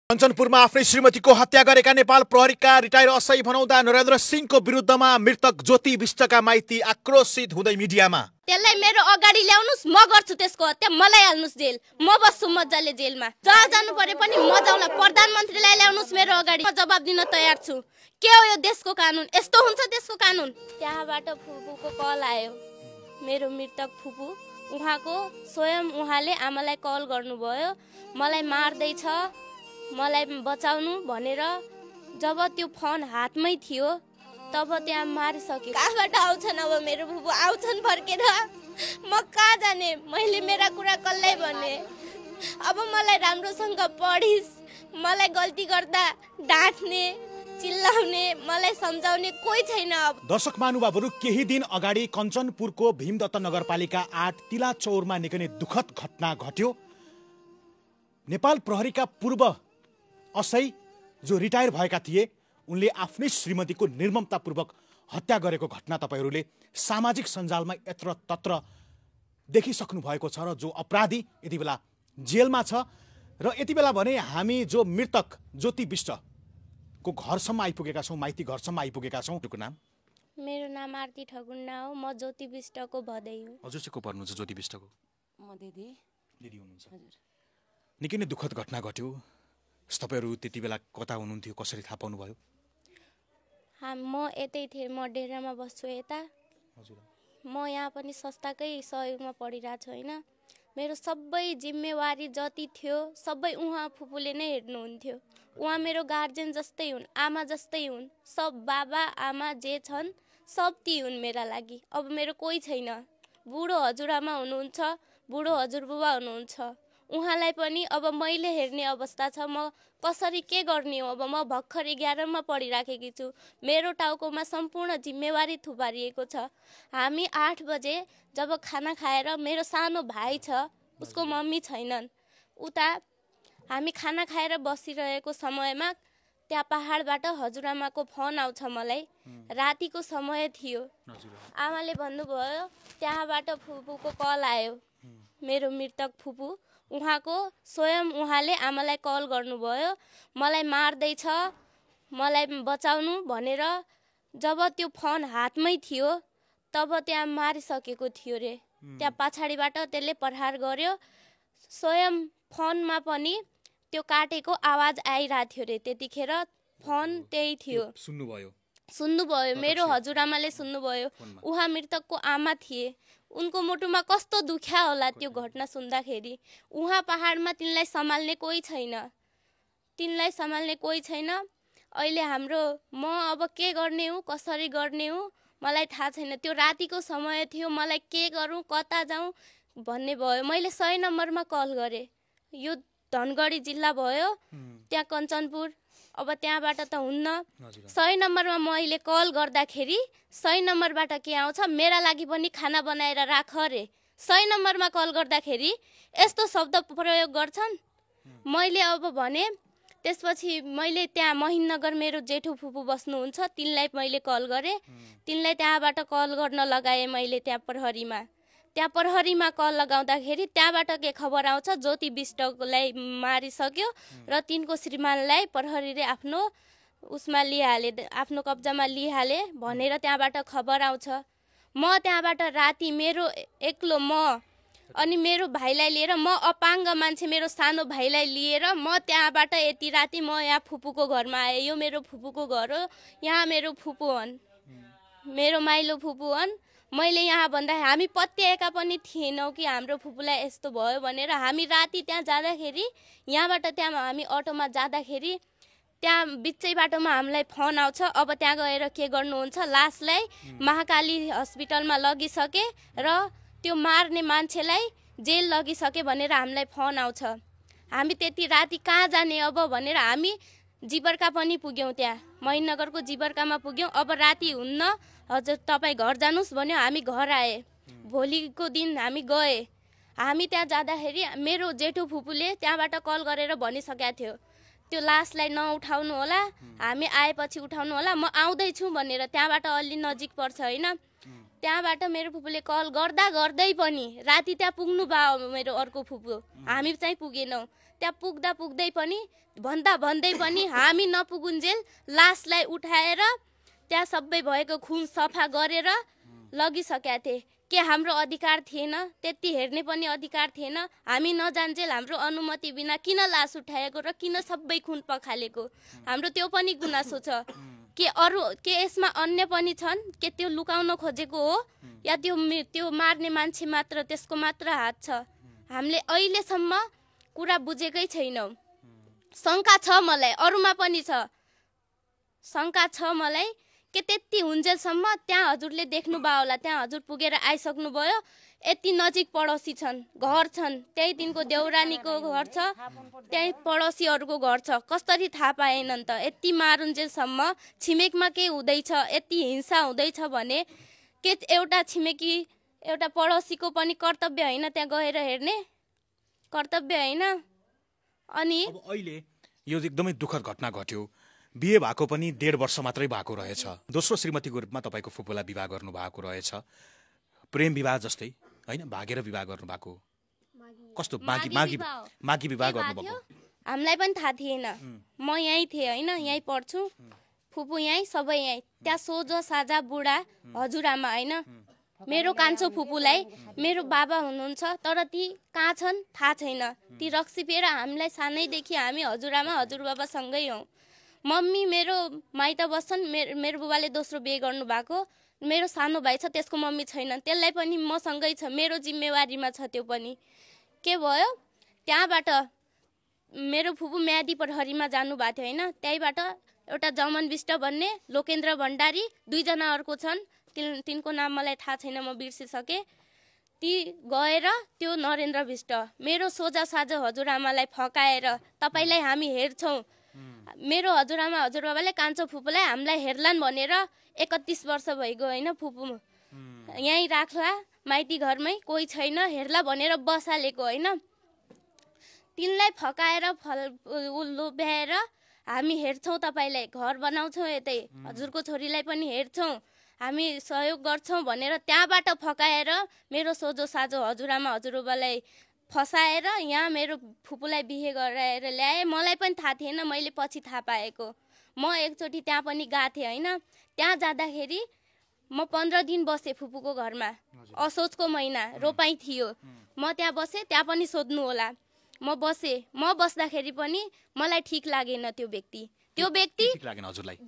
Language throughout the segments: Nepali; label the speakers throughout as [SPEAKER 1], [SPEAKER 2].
[SPEAKER 1] कञ्चनपुरमा आफ्नै श्रीमतीको हत्या गरेका नेपाल प्रहरीका रिटायर असै भनौँदा नरेन्द्र सिंहको विरुद्धमा मृतक ज्योति विष्टका माइती आक्रोशित हुँदै मिडियामा।
[SPEAKER 2] त्यसलाई मेरो अगाडि ल्याउनुस्, म गर्छु त्यसको हत्या, मलाई हाल्नुस् जेल, म बस्छु मजाले जेलमा। जहाँ जानु पर्यो पनि म जाउँला, प्रधानमन्त्रीलाई ल्याउनुस् मेरो अगाडि, म जवाब दिन तयार छु। के हो यो देशको कानुन? यस्तो हुन्छ देशको कानुन? त्यहाँबाट फुपूको कल आयो, मेरो मृतक फुपू, उहाँको स्वयं उहाँले आमालाई कल गर्नुभयो, मलाई मार्दैछ, मलाई बचाउनु भनेर। जब त्यो फोन हातमै थियो तब त्यहाँ मारिसक्यो। कहाँबाट आउँछन् अब मेरो फुपू? आउँछन् फर्केर, म कहाँ जाने? मैले मेरा कुरा कसलाई भने? अब मलाई राम्रोसँग पढिस्, मलाई गल्ती गर्दा डाँट्ने चिल्लाउने मलाई सम्झाउने कोही छैन।
[SPEAKER 1] दर्शक महानुभावहरू, केही दिन अगाडि कञ्चनपुरको भीमदत्त नगरपालिका 8 तिलाचौरमा निकै नै दुःखद घटना घट्यो। नेपाल प्रहरीका पूर्व असै जो रिटायर भएका थिए, उनले आफ्नै श्रीमतीको निर्ममतापूर्वक हत्या गरेको घटना तपाईहरूले सामाजिक सञ्जालमा यत्र तत्र देखिसक्नु भएको छ। र जो अपराधी यति बेला जेलमा छ, र यति बेला भने हामी जो मृतक ज्योति विष्टको घरसम्म आइपुगेका छौँ, माइती घरसम्म आइपुगेका छौँ। नाम?
[SPEAKER 2] मेरो नाम आरती ठगुन्ना हो, म ज्योति विष्टको भदै हुँ।
[SPEAKER 1] हजुर चाहिँ को पर्नुहुन्छ ज्योति विष्टको?
[SPEAKER 3] म दिदी
[SPEAKER 1] हुनुहुन्छ। निकै नै दुःखद घटना घट्यो। तपाईहरू त्यति बेला कता हुनुहुन्थ्यो, कसरी थाहा पाउनुभयो?
[SPEAKER 2] म यतै थिएँ, म डेरामा बस्छु यता।
[SPEAKER 1] हजुर।
[SPEAKER 2] म यहाँ पनि संस्थाकै सहयोगमा पढिरहेको छु होइन। मेरो सबै जिम्मेवारी जति थियो सबै उहाँ फुपूले नै हेर्नुहुन्थ्यो। उहाँ मेरो गार्जेन जस्तै हुन्, आमा जस्तै हुन्। सब बाबा आमा जे छन् सब ती हुन् मेरा लागि। अब मेरो कोही छैन। बुढो हजुरआमा हुनुहुन्छ, बुढो हजुरबुबा हुनुहुन्छ। उहाँलाई पनि अब मैले हेर्ने अवस्था छ। म कसरी के गर्ने हो? अब म भर्खर 11मा पढिराखेकी छु। मेरो टाउकोमा सम्पूर्ण जिम्मेवारी थुपारिएको छ। हामी 8 बजे जब खाना खाएर, मेरो सानो भाइ छ, उसको मम्मी छैनन्, उता हामी खाना खाएर बसिरहेको समयमा त्यहाँ पहाडबाट हजुरआमाको फोन आउँछ मलाई। रातिको समय थियो। आमाले भन्नुभयो त्यहाँबाट फुपूको कल आयो, मेरो मृतक फुपू, उहाँको स्वयं उहाँले आमालाई कल गर्नुभयो, मलाई मार्दैछ, मलाई बचाउनु भनेर। जब त्यो फोन हातमै थियो तब त्यहाँ मारिसकेको थियो रे। त्यहाँ पछाडिबाट त्यसले प्रहार गर्यो। स्वयं फोनमा पनि त्यो काटेको आवाज आइरहेको थियो रे। त्यतिखेर फोन त्यही थियो। सुन्नुभयो मेरो हजुरआमाले सुन्नुभयो। उहाँ मृतकको आमा थिए। उनको मुटुमा कस्तो दुख्या होला त्यो घटना सुन्दाखेरि। उहाँ पहाडमा तिनलाई सम्हाल्ने कोही छैन, तिनलाई सम्हाल्ने कोही छैन। अहिले हाम्रो म अब के गर्ने हो, कसरी गर्ने हो मलाई थाहा छैन। त्यो रातिको समय थियो, मलाई के गरौँ, कता जाउँ भन्ने भयो। मैले 100 नम्बरमा कल गरेँ। यो धनगढी जिल्ला भयो, त्यहाँ कञ्चनपुर। अब त्यहाँबाट त हुन्न। 100 नम्बरमा मैले कल गर्दाखेरि 100 नम्बरबाट के आउँछ, मेरा लागि पनि खाना बनाएर राख रे। 100 नम्बरमा कल गर्दाखेरि यस्तो शब्द प्रयोग गर्छन्। मैले अब भने त्यसपछि मैले त्यहाँ महिनगर मेरो जेठो फुपू बस्नुहुन्छ, तिनलाई मैले कल गरेँ। तिनलाई त्यहाँबाट कल गर्न लगाएँ मैले त्यहाँ प्रहरीमा। त्यहाँ प्रहरीमा कल लगाउँदाखेरि त्यहाँबाट के खबर आउँछ, ज्योति विष्टलाई मारिसक्यो र तिनको श्रीमानलाई प्रहरीले आफ्नो उसमा लिइहाले, आफ्नो कब्जामा लिइहाले भनेर त्यहाँबाट खबर आउँछ। म त्यहाँबाट राति मेरो एक्लो म अनि मेरो भाइलाई लिएर, म अपाङ्ग मान्छे, मेरो सानो भाइलाई लिएर म त्यहाँबाट यति राति म यहाँ फुपूको घरमा आएँ। यो मेरो फुपूको घर हो। यहाँ मेरो फुपू हन्, मेरो माइलो फुपू हन्। मैले यहाँ भन्दा हामी पत्याएका पनि थिएनौँ कि हाम्रो फुपूलाई यस्तो भयो भनेर। हामी राति त्यहाँ जाँदाखेरि, यहाँबाट त्यहाँ हामी अटोमा जाँदाखेरि त्यहाँ बिचै बाटोमा हामीलाई फोन आउँछ, अब त्यहाँ गएर के गर्नुहुन्छ, लासलाई महाकाली हस्पिटलमा लगिसके र त्यो मार्ने मान्छेलाई जेल लगिसके भनेर हामीलाई फोन आउँछ। हामी त्यति राति कहाँ जाने अब भनेर हामी जिबर्का पनि पुग्यौँ। त्यहाँ महिनगरको जिबर्कामा पुग्यौँ। अब राति हुन्न, हजुर तपाईँ घर जानुहोस् भन्यो। हामी घर आए। भोलिको दिन हामी गए। हामी त्यहाँ जाँदाखेरि मेरो जेठो फुपूले त्यहाँबाट कल गरेर भनिसकेको थियो, त्यो लासलाई नउठाउनु होला, हामी आएपछि उठाउनु होला, म आउँदैछु भनेर। त्यहाँबाट अलि नजिक पर्छ होइन। त्यहाँबाट मेरो फुपूले कल गर्दा गर्दै पनि राति त्यहाँ पुग्नु भयो मेरो अर्को फुपू, हामी चाहिँ पुगेनौँ। त्यहाँ पुग्दा पुग्दै पनि भन्दै पनि हामी नपुगुन्जेल लासलाई उठाएर त्यहाँ सबै भएको खुन सफा गरेर लगिसकेका थिए। के हाम्रो अधिकार थिएन? त्यति हेर्ने पनि अधिकार थिएन? हामी नजान्जेल हाम्रो अनुमति बिना किन लास उठाएको र किन सबै खुन पखालेको? हाम्रो त्यो पनि गुनासो छ। के यसमा अन्य पनि छन्? के त्यो लुकाउन खोजेको हो या त्यो मार्ने मान्छे मात्र त्यसको मात्र हात छ? हामीले अहिलेसम्म कुरा बुझेकै छैनौँ। शङ्का छ मलाई, अरूमा पनि छ शङ्का छ मलाई। के त्यति हुन्जेलसम्म त्यहाँ हजुरले देख्नुभयो होला, त्यहाँ हजुर पुगेर आइसक्नु भयो, यति नजिक पडोसी छन्, घर छन्, त्यही दिनको देउरानीको घर छ, त्यही पडोसीहरूको घर छ, कसरी थाहा पाएनन् त? यति मारुन्जेलसम्म छिमेकमा के हुँदैछ, यति हिंसा हुँदैछ भने के एउटा छिमेकी एउटा पडोसीको पनि कर्तव्य होइन त्यहाँ गएर हेर्ने? कर्तव्य होइन? अनि
[SPEAKER 1] अहिले यो एकदमै दुःखद घटना घट्यो। बिहे भएको पनि 1.5 वर्ष मात्रै भएको रहेछ। दोस्रो श्रीमतीको रूपमा तपाईँको फुपूलाई विवाह गर्नु भएको रहेछ। प्रेम विवाह जस्तै होइन, भागेर विवाह गर्नु भएको? कस्तो मागी विवाह गर्नुभएको?
[SPEAKER 2] हामीलाई पनि थाहा थिएन। म यहीँ थिएँ होइन, यहीँ पढ्छु, फुपू यहीँ, सबै यहीँ। त्यहाँ सोझो साझा बुढा हजुरआमा होइन, मेरो कान्छो फुपूलाई मेरो बाबा हुनुहुन्छ, तर ती कहाँ छन् थाहा छैन। ती रक्सी पिएर हामीलाई सानैदेखि हामी हजुरआमा हजुरबाबासँगै हौँ। मम्मी मेरो माइत बस्छन्, मेरो बुबाले दोस्रो बिहे गर्नुभएको, मेरो सानो भाइ छ त्यसको मम्मी छैन, त्यसलाई पनि मसँगै छ, मेरो जिम्मेवारीमा छ। त्यो पनि के भयो, त्यहाँबाट मेरो फुपू म्यादी प्रहरीमा जानुभएको थियो होइन, त्यहीबाट एउटा जमन विष्ट भन्ने लोकेन्द्र भण्डारी, 2 जना अर्को छन्, तिनको नाम मलाई थाहा छैन, म बिर्सिसकेँ। ती गएर त्यो नरेन्द्र विष्ट मेरो सोझा साझा हजुरआमालाई फकाएर तपाईँलाई हामी हेर्छौँ, मेरो हजुरआमा हजुरबाबाले कान्छो फुपूलाई हामीलाई हेर्लान् भनेर 31 वर्ष भइगयो होइन, फुपू यहीँ राख्ला माइती घरमै, कोही छैन हेर्ला भनेर बसालेको होइन। तिनलाई फकाएर लोभ्याएर हामी हेर्छौँ, तपाईँलाई घर बनाउँछौँ, यतै हजुरको छोरीलाई पनि हेर्छौँ, हामी सहयोग गर्छौँ भनेर त्यहाँबाट फकाएर मेरो सोझो साझो हजुरआमा हजुरबाबालाई फसाएर यहाँ मेरो फुपूलाई बिहे गराएर ल्याए। मलाई पनि थाहा थिएन, मैले पछि थाहा पाएको। म एकचोटि त्यहाँ पनि गएको थिएँ होइन। त्यहाँ जाँदाखेरि म 15 दिन बसेँ फुपूको घरमा, असोजको महिना रोपाइँ थियो। म त्यहाँ बसेँ, त्यहाँ पनि सोध्नु होला। म बस्दाखेरि पनि मलाई ठिक लागेन। त्यो व्यक्ति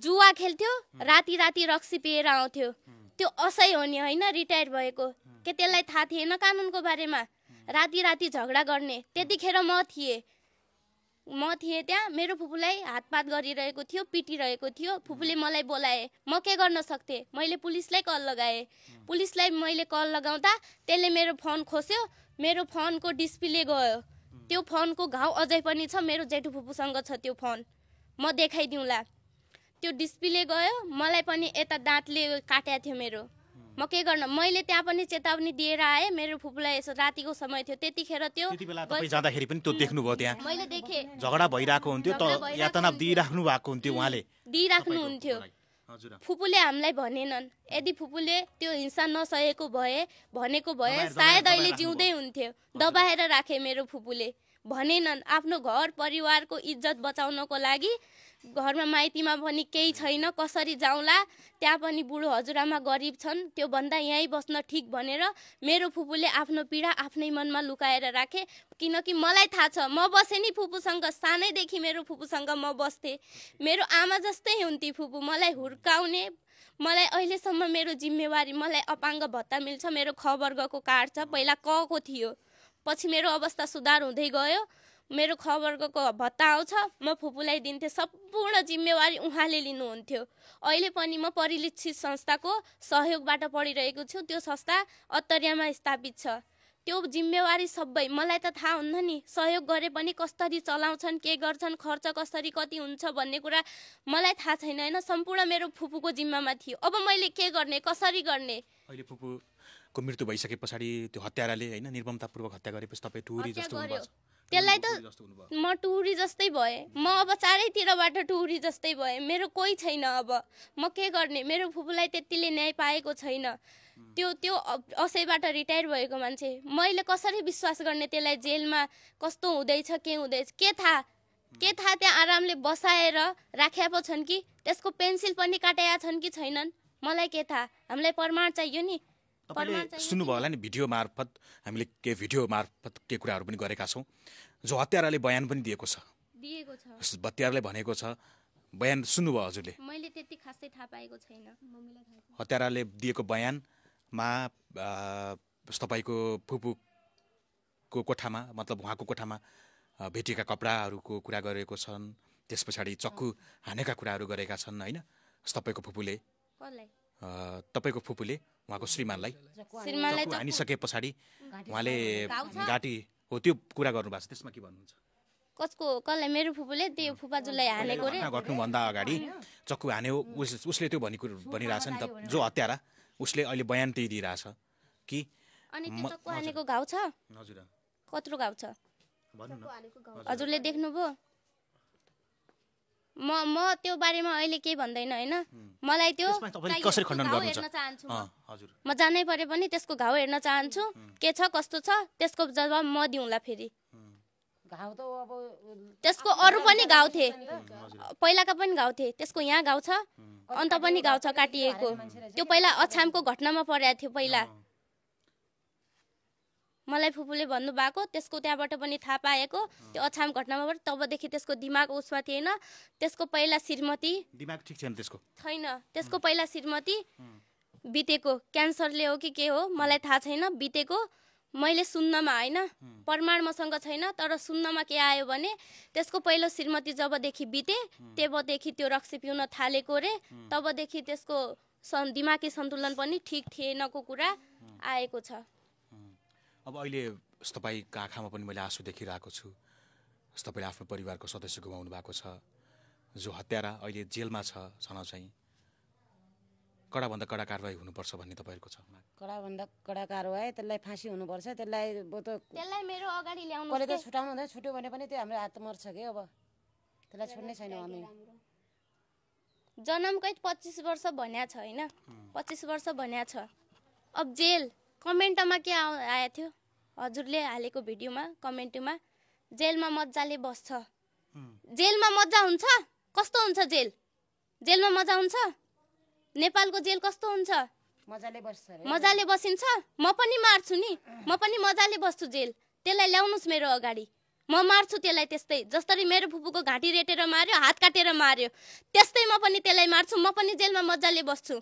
[SPEAKER 2] जुवा खेल्थ्यो, राति रक्सी पिएर आउँथ्यो। त्यो असह्य हो नि होइन, रिटायर भएको। के त्यसलाई थाहा थिएन कानुनको बारेमा? राति झगडा गर्ने। त्यतिखेर म थिएँ त्यहाँ, मेरो फुपूलाई हातपात गरिरहेको थियो, पिटिरहेको थियो। फुपूले मलाई बोलाए, म के गर्न सक्थेँ? मैले पुलिसलाई कल लगाएँ। पुलिसलाई मैले कल लगाउँदा त्यसले मेरो फोन खोस्यो, मेरो फोनको डिस्प्ले गयो। त्यो फोनको घाउ अझै पनि छ, मेरो जेठु फुपूसँग छ त्यो फोन, म देखाइदिउँला। त्यो डिस्प्ले गयो, मलाई पनि यता दाँतले काटेको थियो मेरो। म के गर्न? मैले त्यहाँ पनि चेतावनी दिएर आएँ। मेरो फुपूलाई यसो रातिको समय थियो, त्यतिखेर त्यति
[SPEAKER 1] बेला तपाईँ जाँदाखेरि पनि त्यो देख्नुभयो? त्यहाँ
[SPEAKER 2] मैले देखेँ
[SPEAKER 1] झगडा भइरहेको हुन्थ्यो, त यातना दिइराख्नु भएको हुन्थ्यो, उहाँले
[SPEAKER 2] दिइराख्नुहुन्थ्यो। फुपूले हामीलाई भनेनन्। यदि फुपूले त्यो हिंसा नसहेको भनेको भए सायद अहिले जिउँदै हुन्थ्यो। दबाएर राखे मेरो फुपूले, भनेनन्। आफ्नो घर परिवारको इज्जत बचाउनको लागि घरमा माइतीमा पनि केही छैन, कसरी जाउँला, त्यहाँ पनि बुढो हजुरआमा गरिब छन्, त्यो भन्दा यहीँ बस्न ठिक भनेर मेरो फुपूले आफ्नो पीडा आफ्नै मनमा लुकाएर राखे। किनकि मलाई थाहा छ, म बसेँ नि फुपूसँग, सानैदेखि मेरो फुपूसँग म बस्थेँ। मेरो आमा जस्तै हुन्थे फुपू, मलाई हुर्काउने। मलाई अहिलेसम्म मेरो जिम्मेवारी, मलाई अपाङ्ग भत्ता मिल्छ, मेरो ख वर्गको कार्ड छ, पहिला क को थियो, पछि मेरो अवस्था सुधार हुँदै गयो, मेरो ख वर्गको भत्ता आउँछ, म फुपूलाई दिन्थेँ। सम्पूर्ण जिम्मेवारी उहाँले लिनुहुन्थ्यो। अहिले पनि म परिलिक्षित संस्थाको सहयोगबाट पढिरहेको छु। त्यो संस्था अत्तरियामा स्थापित छ। त्यो जिम्मेवारी सबै मलाई त थाहा हुन्न नि। सहयोग गरे पनि कसरी चलाउँछन्, के गर्छन्, खर्च कसरी कति हुन्छ भन्ने कुरा मलाई थाहा छैन होइन। सम्पूर्ण मेरो फुपूको जिम्मामा थियो। अब मैले के गर्ने, कसरी गर्ने?
[SPEAKER 1] अहिले फुपूको मृत्यु भइसके पछाडि त्यो हत्याराले होइन निर्ममतापूर्वक हत्या गरेपछि तपाईँ टुरी जस्तो हुनुभयो।
[SPEAKER 2] त्यसलाई त म टुरी जस्तै भएँ। म अब चारैतिरबाट टुरी जस्तै भएँ। मेरो कोही छैन। अब म के गर्ने? मेरो फुपूलाई त्यतिले न्याय पाएको छैन। त्यो असैबाट रिटायर भएको मान्छे मैले कसरी विश्वास गर्ने त्यसलाई जेलमा कस्तो हुँदैछ के थाहा त्यहाँ आरामले बसाएर राखेका पो छन् कि त्यसको पेन्सिल पनि काटेका छन् कि छैनन् मलाई के थाहा हामीलाई प्रमाण चाहियो नि
[SPEAKER 1] तपाईले सुन्नुभयो होला नि भिडियो मार्फत हामीले भिडियो मार्फत के कुराहरू पनि गरेका छौँ जो हत्याराले बयान पनि दिएको छ हत्याराले भनेको छ बयान सुन्नुभयो हजुरले
[SPEAKER 2] मैले त्यति खासै थाहा पाएको छैन
[SPEAKER 1] हत्याराले दिएको बयानमा तपाईको फुपूको कोठामा मतलब उहाँको कोठामा भेटिएका कपडाहरूको कुरा गरेको छन् त्यस पछाडि चक्कु हानेका कुराहरू गरेका छन् हैन तपाईको फुपूले तपाईको फुपूले उहाँको श्रीमानलाई चक्कु हानिसके पछाडि उहाँले घाँटी हो त्यो कुरा गर्नुभएको छ त्यसमा के भन्नुहुन्छ
[SPEAKER 2] कसलाई मेरो फुपूले त्यो फुपाजुलाई हानेको रे
[SPEAKER 1] गर्नुभन्दा अगाडि चक्कु हान्यो उसले त्यो भनिरहेछ नि त जो हत्यारा उसले अहिले बयान त्यही दिइरहेछ कि
[SPEAKER 2] अनि त्यो चक्कु हानेको घाउ छ
[SPEAKER 1] हजुर
[SPEAKER 2] कत्रो घाउ छ हजुरले देख्नुभयो म त्यो बारेमा अहिले केही भन्दैन हैन मलाई त्यो
[SPEAKER 1] कसरी खण्डन
[SPEAKER 2] घाउ
[SPEAKER 1] गर्नुहुन्छ
[SPEAKER 2] हेर्न चाहन्छु
[SPEAKER 1] हजुर
[SPEAKER 2] म जानै परे पनि त्यसको घाउ हेर्न चाहन्छु के छ कस्तो छ त्यसको जवाब म दिउँला फेरि
[SPEAKER 3] घाउ त अब
[SPEAKER 2] त्यसको अरु पनि घाउ थिए पहिलाका पनि घाउ थिए त्यसको यहाँ घाउ छ अन्त पनि घाउ छ काटिएको त्यो पहिला अछामको घटनामा परेको थियो पहिला मलाई फुपूले भन्नु भएको त्यसको त्यहाँबाट पनि थाहा पाएको त्यो अछाम घटनामा पनि तबदेखि त्यसको दिमाग उसमा थिएन त्यसको पहिला श्रीमती
[SPEAKER 1] दिमाग ठीक छैन त्यसको
[SPEAKER 2] छैन त्यसको पहिला श्रीमती बितेको क्यान्सरले हो कि के हो मलाई थाहा छैन बितेको मैले सुन्नमा हैन प्रमाण मसँग छैन तर सुन्नमा के आयो भने त्यसको पहिलो श्रीमती जबदेखि बिते तबदेखि त्यो रक्सी पिउन थालेको रे तबदेखि त्यसको दिमागी सन्तुलन पनि ठीक थिएनको कुरा आएको छ
[SPEAKER 1] अब अहिले तपाईको आँखामा पनि मैले आँसु देखिरहेको छु तपाईले आफ्नो परिवारको सदस्य गुमाउनु भएको छ जो हत्यारा अहिले जेलमा छ छन चाहिँ कडाभन्दा कडा कारबाही हुनुपर्छ भन्ने तपाईहरुको छ
[SPEAKER 3] कडाभन्दा कडा कारबाही त्यसलाई फाँसी हुनुपर्छ
[SPEAKER 2] त्यसलाई मेरो अगाडि ल्याउनु
[SPEAKER 3] कसले त छुटाउनु हुँदैन छुट्यो भने पनि त्यो हाम्रो हात मर्छ के अब त्यसलाई छोड्नै छैन हामी
[SPEAKER 2] जन्मकै 25 वर्ष भन्या छ हैन 25 वर्ष भन्या छ अब जेल कमेन्टमा के आएको थियो हजुरले हालेको भिडियोमा कमेन्टमा जेलमा मज्जाले बस्छ जेलमा मज्जा हुन्छ कस्तो हुन्छ जेलमा मज्जा हुन्छ नेपालको जेल कस्तो हुन्छ मजाले बसिन्छ म पनि मार्छु नि म पनि मजाले बस्छु जेल त्यसलाई ल्याउनुस् मेरो अगाडि म मार्छु त्यसलाई त्यस्तै जसरी मेरो फुपूको घाँटी रेटेर मार्यो हात काटेर मार्यो त्यस्तै म पनि त्यसलाई मार्छु म पनि जेलमा मजाले बस्छु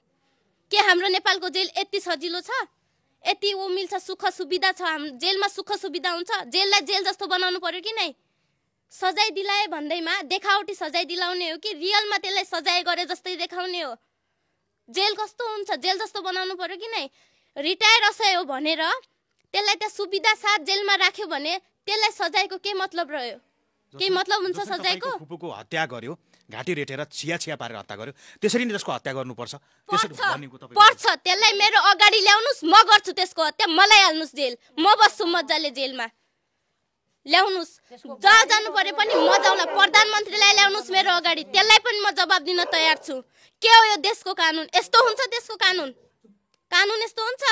[SPEAKER 2] के हाम्रो नेपालको जेल यति सजिलो छ यति ओ मिल्छ सुख सुविधा छ जेलमा सुख सुविधा हुन्छ जेललाई जेल जस्तो बनाउनु पर्यो कि नै सजाय दिलाए भन्दैमा देखावटी सजाय दिलाउने हो कि रियलमा त्यसलाई सजाय गरे जस्तै देखाउने हो जेल कस्तो हुन्छ जेल जस्तो बनाउनु पर्यो कि नै रिटायर असय हो भनेर त्यसलाई त सुविधा साथ जेलमा राख्यो भने त्यसलाई सजायको के मतलब रह्यो के मतलब हुन्छ सजायको
[SPEAKER 1] फुपूको हत्या गर्यो घाँटी रेटेर छिया पारेर हत्या गर्यो त्यसरी नै त्यसको हत्या गर्नुपर्छ
[SPEAKER 2] पर्छ त्यसलाई मेरो अगाडि ल्याउनुस् म गर्छु त्यसको हत्या मलाई हाल्नुस् जेल म बस्छु मज्जाले जेलमा ल्याउनुस् जहाँ जानु परे पनि म जाउँला प्रधानमन्त्रीलाई ल्याउनुस् मेरो अगाडि त्यसलाई पनि म जवाब दिन तयार छु के हो यो देशको कानुन यस्तो हुन्छ देशको कानुन यस्तो हुन्छ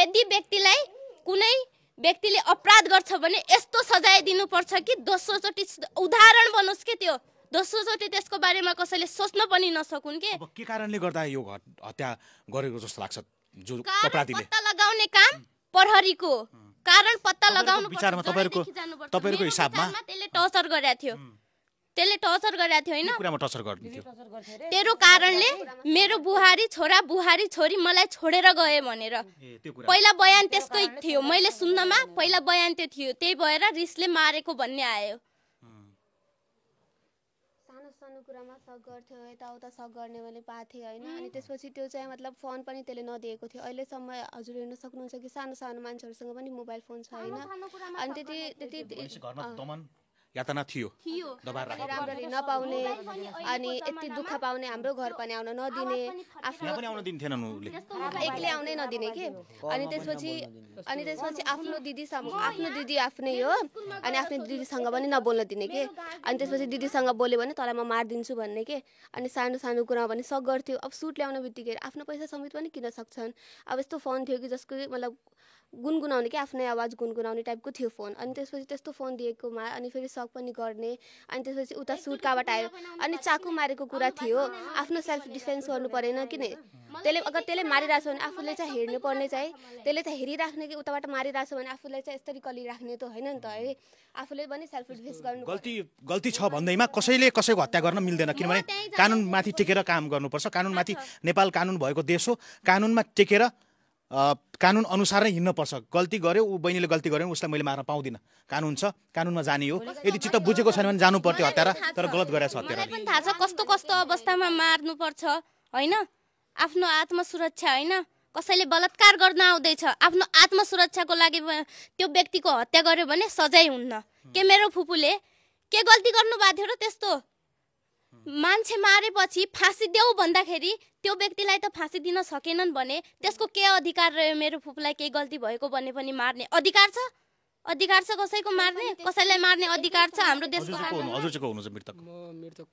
[SPEAKER 2] यदि व्यक्तिलाई कुनै व्यक्तिले अपराध गर्छ भने यस्तो सजाय दिनुपर्छ कि दोस्रो चोटी उदाहरण बनोस् के त्यो दोस्रो चोटी त्यसको बारेमा कसैले सोच्न पनि नसकुन् के
[SPEAKER 1] अब के कारणले गर्दा यो हत्या गरेको जस्तो लाग्छ जो अपराधीले
[SPEAKER 2] पत्ता लगाउने काम प्रहरीको कारण पत्ता लगाउनु
[SPEAKER 1] विचारमा तपाईहरुको हिसाबमा
[SPEAKER 2] त्यसले टर्चर गरेको थियो हैन
[SPEAKER 1] कुरामा टर्चर गर्दिन्थ्यो
[SPEAKER 2] तेरो कारणले मेरो बुहारी छोरी मलाई छोडेर गए भनेर पहिला बयान त्यसकै थियो मैले सुन्नमा पहिला बयान त्यो थियो त्यही भएर रिसले मारेको भन्ने आयो
[SPEAKER 4] सानो कुरामा सक गर्थ्यो यताउता सक गर्ने मैले पाथे हैन अनि त्यसपछि त्यो चाहिँ मतलब फोन पनि त्यसले नदिएको थियो अहिलेसम्म हजुर हेर्न सक्नुहुन्छ कि सानो मान्छेहरुसँग पनि मोबाइल फोन छ हैन अनि त्यति
[SPEAKER 1] यातना थियो
[SPEAKER 2] थियो
[SPEAKER 1] दबार
[SPEAKER 4] अनि
[SPEAKER 1] राखेको
[SPEAKER 4] राम्ररी नपाउने अनि यति दुःख पाउने हाम्रो घर पनि आउन नदिने आफ्नो
[SPEAKER 1] यहाँ पनि आउन दिन्थेनन् उले
[SPEAKER 4] एक्लै आउनै नदिने के अनि त्यसपछि आफ्नो दिदी आफ्नै हो अनि आफ्नो दिदीसँग पनि नबोल्न दिने के अनि त्यसपछि दिदीसँग बोल्यो भने तँलाई म मारिदिन्छु भन्ने के अनि सानो सानो कुरामा पनि सक गर्थ्यो अब सुट ल्याउन बित्तिकै आफ्नो पैसा समेत पनि किन्न सक्छन् अब यस्तो फोन थियो कि जसको मतलब गुनगुनाउने कि आफ्नै आवाज गुनगुनाउने टाइपको थियो फोन अनि त्यसपछि त्यस्तो फोन दिएकोमा अनि फेरि सक पनि गर्ने अनि त्यसपछि उता सुट कहाँबाट आयो अनि चाकु मारेको कुरा थियो आफ्नो सेल्फ डिफेन्स गर्नु परेन किन त्यसले मारिरहेछ भने आफूले चाहिँ हेर्नु पर्ने चाहिँ त्यसले चाहिँ हेरिराख्ने कि उताबाट मारिरहेछ भने आफूलाई चाहिँ यसरी कलिराख्ने त होइन नि त है आफूले पनि सेल्फ डिफेन्स गर्नु
[SPEAKER 1] गल्ती छ भन्दैमा कसैले कसैको हत्या गर्न मिल्दैन किनभने कानुनमाथि टेकेर काम गर्नुपर्छ कानुनमाथि नेपाल कानुन भएको देश हो कानुनमा टेकेर कानुन अनुसार नै हिँड्न पर्छ गल्ती गर्यो ऊ बहिनीले गल्ती गर्यो उसलाई मैले मार्न पाउँदिनँ कानुन छ कानुनमा जाने हो यदि चित्त बुझेको छैन भने जानु पर्थ्यो हत्यारा तर गलत गरेछ हत्यारा
[SPEAKER 2] पनि थाहा छ कस्तो कस्तो अवस्थामा मार्नुपर्छ होइन आफ्नो आत्मसुरक्षा होइन कसैले बलात्कार गर्न आउँदैछ आफ्नो आत्मसुरक्षाको लागि त्यो व्यक्तिको हत्या गर्यो भने सजाय हुन्न के मेरो फुपूले के गल्ती गर्नु भएको थियो र त्यस्तो मान्छे मारेपछि फाँसी देऊ भन्दाखेरि त्यो व्यक्तिलाई त फाँसी दिन सकेनन् भने त्यसको के अधिकार रह्यो मेरो फुपूलाई केही गल्ती भएको भने पनि मार्ने अधिकार छ कसैको मार्ने कसैलाई मार्ने अधिकार छ हाम्रो देशको
[SPEAKER 1] हजुर चाहिँ को हुनुहुन्छ मृतक
[SPEAKER 5] म मृतक